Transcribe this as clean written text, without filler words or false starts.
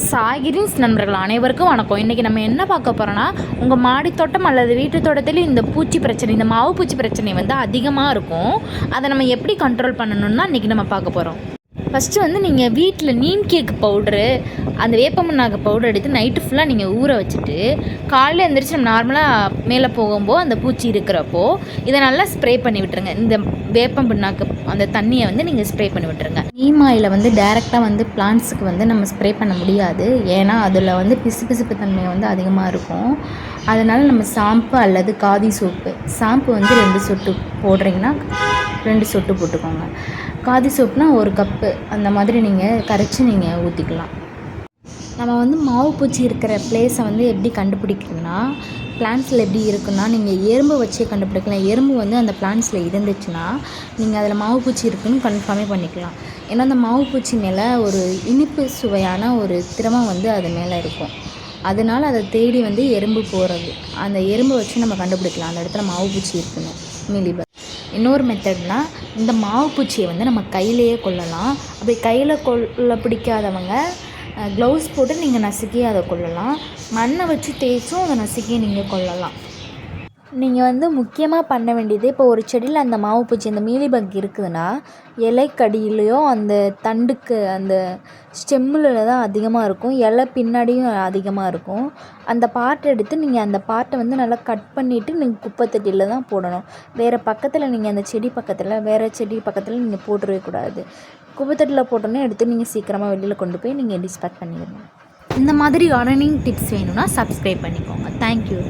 சாகிரின்ஸ் நண்பர்கள் அனைவருக்கும் வணக்கம். இன்றைக்கி நம்ம என்ன பார்க்க போகிறோன்னா, உங்கள் மாடி தோட்டம் அல்லது வீட்டு தோட்டத்தில் இந்த பூச்சி பிரச்சனை, இந்த மாவு பூச்சி பிரச்சனை வந்து அதிகமாக இருக்கும். அதை நம்ம எப்படி கண்ட்ரோல் பண்ணணும்னா இன்றைக்கி நம்ம பார்க்க போகிறோம். ஃபஸ்ட்டு வந்து நீங்கள் வீட்டில் நீம் கேக்கு பவுட்ரு, அந்த வேப்பமண்ணாக்கு பவுடர் எடுத்து நைட்டு ஃபுல்லாக நீங்கள் ஊற வச்சுட்டு காலையில் எழுந்திரிச்சு நம்ம நார்மலாக மேலே போகும்போது அந்த பூச்சி இருக்கிறப்போ இதை நல்லா ஸ்ப்ரே பண்ணி விட்டுருங்க. இந்த வேப்பம் புண்ணாக்கு அந்த தண்ணியை வந்து நீங்கள் ஸ்ப்ரே பண்ணி விட்டுருங்க. நீம் ஆயிலை வந்து டேரெக்டாக வந்து பிளான்ட்ஸுக்கு வந்து நம்ம ஸ்ப்ரே பண்ண முடியாது, ஏன்னா அதில் வந்து பிசுபிசுப்பு தன்மை வந்து அதிகமாக இருக்கும். அதனால் நம்ம ஷாம்பு அல்லது காதி சோப்பு, ஷாம்பு வந்து 2 சொட்டு போடுறீங்கன்னா 2 சொட்டு போட்டுக்கோங்க. காதி சோப்புனா 1 கப்பு அந்த மாதிரி நீங்கள் கரைச்சி நீங்கள் ஊற்றிக்கலாம். நம்ம வந்து மாவு பூச்சி இருக்கிற பிளேஸை வந்து எப்படி கண்டுபிடிக்கணும்னா, பிளான்ட்ஸில் எப்படி இருக்குன்னா, நீங்கள் எறும்பு வச்சே கண்டுபிடிக்கலாம். எறும்பு வந்து அந்த பிளான்ட்ஸில் இருந்துச்சுன்னா நீங்கள் அதில் மாவு பூச்சி இருக்குன்னு கன்ஃபார்மே பண்ணிக்கலாம். ஏன்னா அந்த மாவு பூச்சி மேலே ஒரு இனிப்பு சுவையான ஒரு திரவம் வந்து அது மேலே இருக்கும். அதனால் அதை தேடி வந்து எறும்பு போகிறது. அந்த எறும்பை வச்சு நம்ம கண்டுபிடிக்கலாம் அந்த இடத்துல மாவு பூச்சி இருக்குன்னு. மீலிபக். இன்னொரு மெத்தட்னால், இந்த மாவு பூச்சியை வந்து நம்ம கையிலையே கொல்லலாம். அப்படி கையில் கொல்ல பிடிக்காதவங்க க்ளவுஸ் போட்டு நீங்கள் நசுக்கி அதை கொல்லலாம். மண்ணை வச்சு தேய்ச்சும் அதை நசுக்கி நீங்கள் கொல்லலாம். நீங்கள் வந்து முக்கியமாக பண்ண வேண்டியது, இப்போ ஒரு செடியில் அந்த மாவு பூச்சி இந்த மீலிபக் இருக்குதுன்னா, இலைக்கடியிலையோ அந்த தண்டுக்கு அந்த ஸ்டெம்மில் தான் அதிகமாக இருக்கும். இலை பின்னாடியும் அதிகமாக இருக்கும். அந்த பார்ட்டை எடுத்து நீங்கள் அந்த பார்ட்டை வந்து நல்லா கட் பண்ணிவிட்டு நீங்கள் குப்பை தொட்டியில் தான் போடணும். வேறு பக்கத்தில் நீங்கள் அந்த செடி பக்கத்தில் வேறு செடி பக்கத்தில் நீங்கள் போட்டுறவே கூடாது. குப்பை தொட்டியில் போட்டோன்னே எடுத்து நீங்கள் சீக்கிரமாக வெளியில் கொண்டு போய் நீங்கள் டிஸ்பேட் பண்ணிடணும். இந்த மாதிரி கார்டனிங் டிப்ஸ் வேணும்னா சப்ஸ்கிரைப் பண்ணிக்கோங்க. தேங்க்யூ.